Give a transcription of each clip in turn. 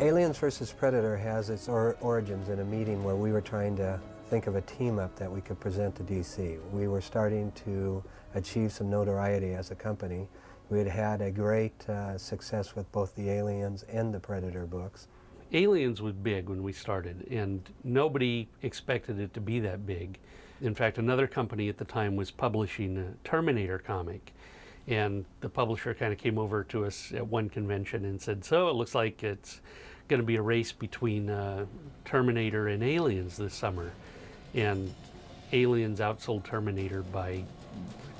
Aliens vs. Predator has its origins in a meeting where we were trying to think of a team-up that we could present to DC. We were starting to achieve some notoriety as a company. We had had a great success with both the Aliens and the Predator books. Aliens was big when we started, and nobody expected it to be that big. In fact, another company at the time was publishing a Terminator comic, and the publisher kind of came over to us at one convention and said, so it looks like it's going to be a race between Terminator and Aliens this summer. And Aliens outsold Terminator by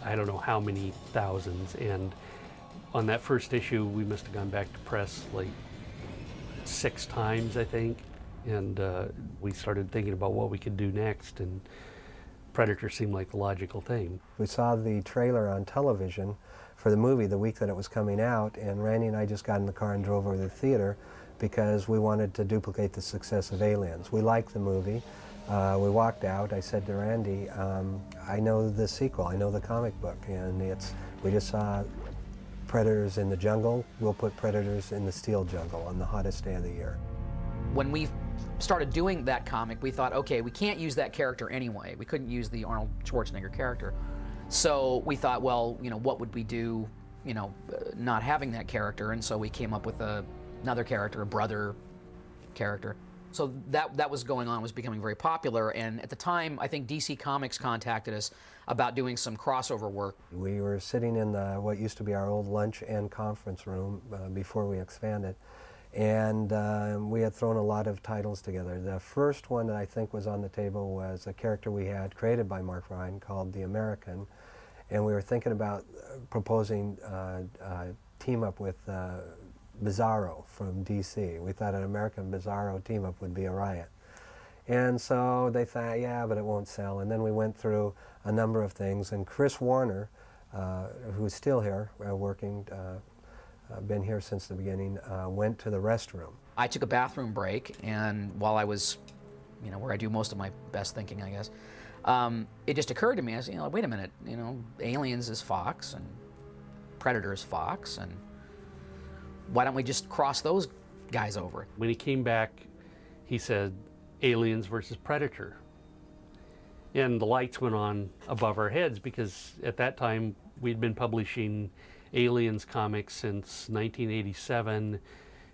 I don't know how many thousands, and on that first issue we must have gone back to press like 6 times, I think, and we started thinking about what we could do next, and Predator seemed like the logical thing. We saw the trailer on television for the movie the week that it was coming out, and Randy and I just got in the car and drove over to the theater because we wanted to duplicate the success of Aliens. We liked the movie. We walked out. I said to Randy, I know the sequel, I know the comic book, and we just saw Predators in the jungle. We'll put Predators in the steel jungle on the hottest day of the year. When we started doing that comic, we thought, okay, we can't use that character anyway. We couldn't use the Arnold Schwarzenegger character. So we thought, well, what would we do, not having that character? And so we came up with another character, a brother character. So that was going on, was becoming very popular, and at the time, I think DC Comics contacted us about doing some crossover work. We were sitting in what used to be our old lunch and conference room before we expanded, and we had thrown a lot of titles together. The first one that I think was on the table was a character we had created by Mark Ryan called The American, and we were thinking about proposing a team up with Bizarro from DC. We thought an American Bizarro team-up would be a riot. And so they thought, yeah, but it won't sell. And then we went through a number of things, and Chris Warner, who's still here working, been here since the beginning, went to the restroom. I took a bathroom break, and while I was, where I do most of my best thinking, I guess, it just occurred to me, I said, wait a minute, Aliens is Fox, and Predator is Fox, and why don't we just cross those guys over? When he came back, he said, Aliens versus Predator. And the lights went on above our heads, because at that time we'd been publishing Aliens comics since 1987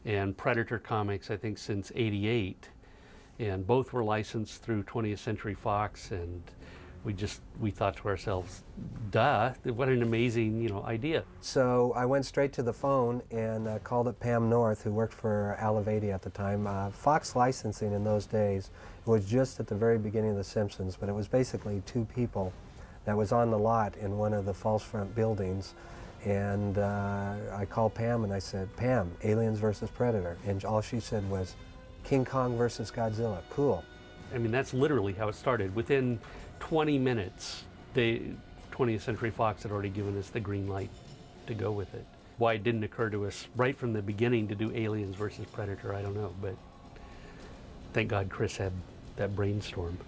and Predator comics, I think, since '88. And both were licensed through 20th Century Fox, and we thought to ourselves, duh, what an amazing, idea. So I went straight to the phone and called up Pam North, who worked for Alavedi at the time. Fox licensing in those days was just at the very beginning of The Simpsons, but it was basically 2 people that was on the lot in one of the false front buildings. And I called Pam and I said, Pam, Aliens versus Predator. And all she said was, King Kong versus Godzilla, cool. I mean, that's literally how it started. Within 20 minutes, 20th Century Fox had already given us the green light to go with it. Why it didn't occur to us right from the beginning to do Aliens versus Predator, I don't know, but thank God Chris had that brainstorm.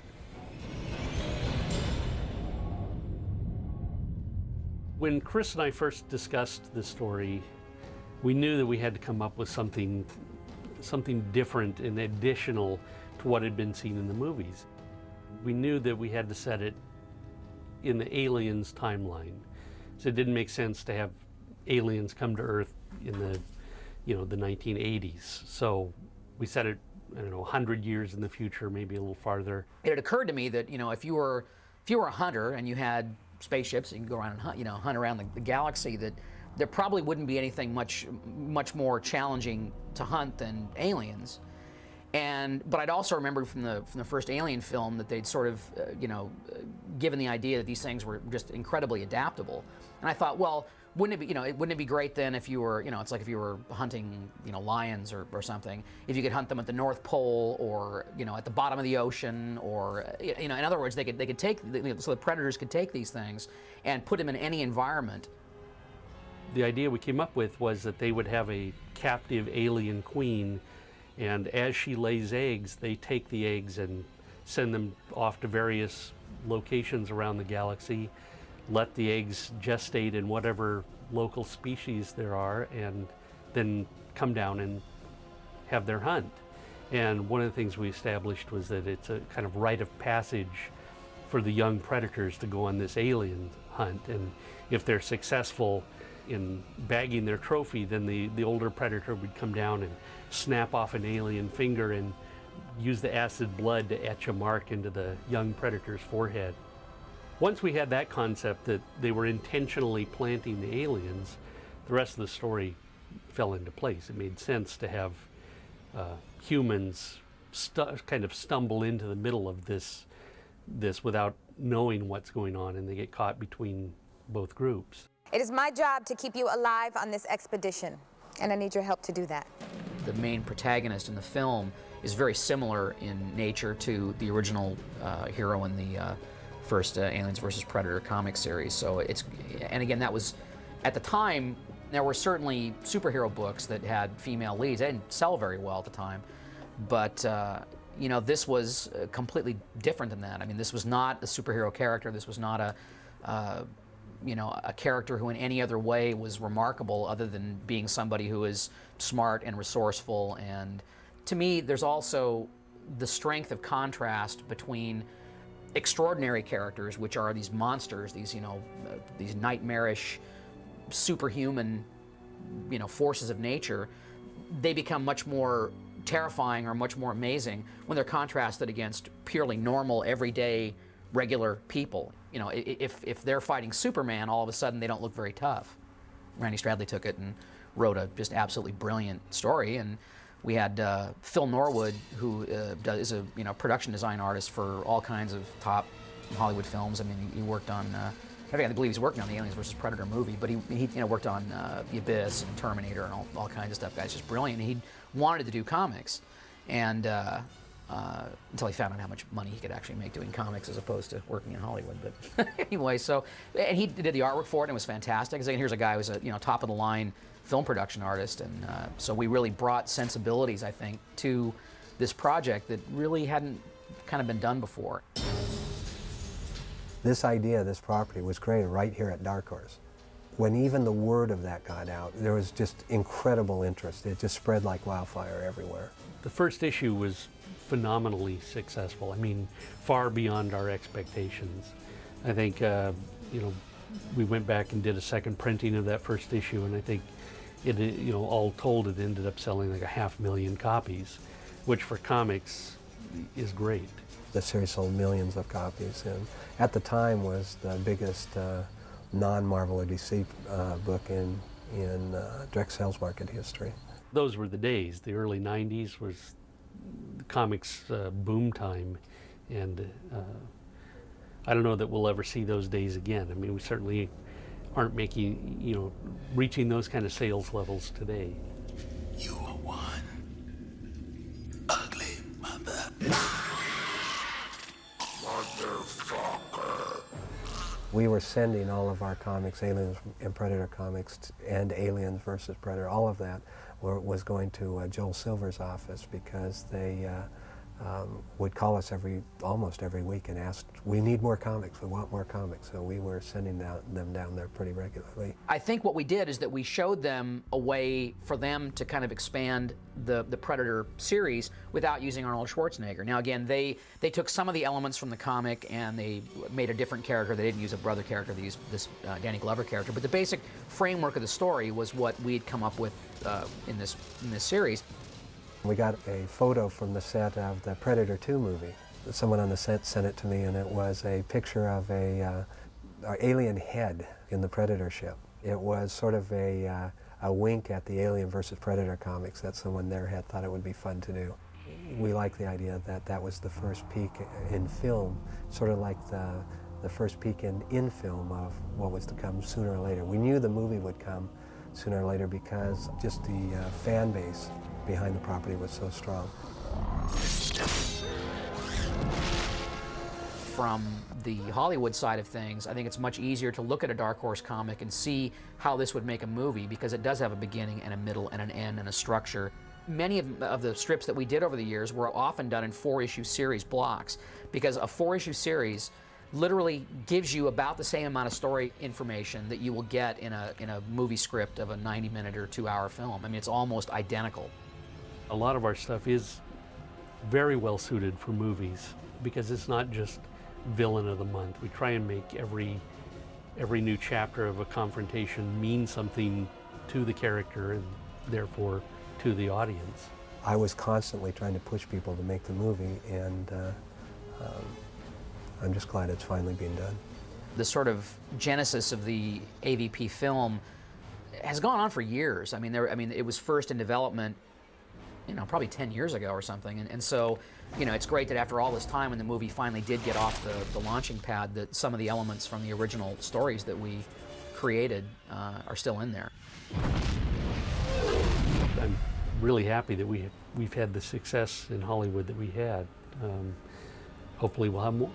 When Chris and I first discussed the story, we knew that we had to come up with something different and additional to what had been seen in the movies. We knew that we had to set it in the Aliens timeline. So it didn't make sense to have aliens come to Earth in the 1980s. So we set it, 100 years in the future, maybe a little farther. It had occurred to me that, if you were a hunter and you had spaceships, you can go around and hunt around the galaxy, that there probably wouldn't be anything much more challenging to hunt than aliens. But I'd also remembered from the first Alien film that they'd sort of, given the idea that these things were just incredibly adaptable. And I thought, well, wouldn't it be great then if you were, it's like if you were hunting, lions or something, if you could hunt them at the North Pole or, at the bottom of the ocean, or, in other words, they could take, so the predators could take these things and put them in any environment. The idea we came up with was that they would have a captive alien queen, and as she lays eggs, they take the eggs and send them off to various locations around the galaxy, let the eggs gestate in whatever local species there are, and then come down and have their hunt. And one of the things we established was that it's a kind of rite of passage for the young predators to go on this alien hunt. And if they're successful in bagging their trophy, then the older predator would come down and snap off an alien finger and use the acid blood to etch a mark into the young predator's forehead. Once we had that concept that they were intentionally planting the aliens, the rest of the story fell into place. It made sense to have humans kind of stumble into the middle of this without knowing what's going on, and they get caught between both groups. It is my job to keep you alive on this expedition, and I need your help to do that. The main protagonist in the film is very similar in nature to the original hero in the first Aliens vs. Predator comic series. So and again, that was, at the time, there were certainly superhero books that had female leads. They didn't sell very well at the time, but you know, this was completely different than that. I mean, this was not a superhero character. This was not you know, a character who in any other way was remarkable other than being somebody who is smart and resourceful. And to me, there's also the strength of contrast between extraordinary characters, which are these monsters, these, you know, these nightmarish, superhuman, you know, forces of nature. They become much more terrifying or much more amazing when they're contrasted against purely normal, everyday, regular people. You know, if they're fighting Superman, all of a sudden they don't look very tough. Randy Stradley took it and wrote a just absolutely brilliant story, and we had Phil Norwood, who is a production design artist for all kinds of top Hollywood films. I mean, he worked on I believe he's working on the Aliens vs. Predator movie, but he worked on The Abyss and Terminator and all kinds of stuff. Guy's just brilliant. And he wanted to do comics, and until he found out how much money he could actually make doing comics as opposed to working in Hollywood. But anyway, and he did the artwork for it, and it was fantastic. And here's a guy who's a top of the line film production artist, and so we really brought sensibilities, I think, to this project that really hadn't kind of been done before. This idea, this property, was created right here at Dark Horse. When even the word of that got out, there was just incredible interest. It just spread like wildfire everywhere. The first issue was phenomenally successful. I mean, far beyond our expectations. I think, we went back and did a second printing of that first issue, and I think it, all told, it ended up selling like 500,000 copies, which for comics is great. The series sold millions of copies, and at the time was the biggest non-Marvel or DC book in direct sales market history. Those were the days. The early 90s was the comics boom time, and I don't know that we'll ever see those days again. I mean, we certainly aren't making, reaching those kind of sales levels today. You are one ugly mother. Motherfucker. We were sending all of our comics, Aliens and Predator comics, and Aliens versus Predator, all of that was going to Joel Silver's office, because they would call us almost every week and ask, we need more comics, we want more comics. So we were sending them down there pretty regularly. I think what we did is that we showed them a way for them to kind of expand the Predator series without using Arnold Schwarzenegger. Now again, they took some of the elements from the comic and they made a different character. They didn't use a brother character, they used this Danny Glover character. But the basic framework of the story was what we'd come up with in this series. We got a photo from the set of the Predator 2 movie. Someone on the set sent it to me, and it was a picture of an alien head in the Predator ship. It was sort of a wink at the Alien versus Predator comics that someone there had thought it would be fun to do. We like the idea that that was the first peek in film, sort of like the first peek in film of what was to come sooner or later. We knew the movie would come sooner or later because just the fan base behind the property was so strong. From the Hollywood side of things, I think it's much easier to look at a Dark Horse comic and see how this would make a movie, because it does have a beginning and a middle and an end and a structure. Many of the strips that we did over the years were often done in 4-issue series blocks, because a 4-issue series literally gives you about the same amount of story information that you will get in a movie script of a 90-minute or 2-hour film. I mean, it's almost identical. A lot of our stuff is very well suited for movies because it's not just villain of the month. We try and make every new chapter of a confrontation mean something to the character and therefore to the audience. I was constantly trying to push people to make the movie, and I'm just glad it's finally being done. The sort of genesis of the AVP film has gone on for years. I mean, it was first in development, probably 10 years ago or something. And so, it's great that after all this time, when the movie finally did get off the launching pad, that some of the elements from the original stories that we created are still in there. I'm really happy that we've had the success in Hollywood that we had. Hopefully we'll have more.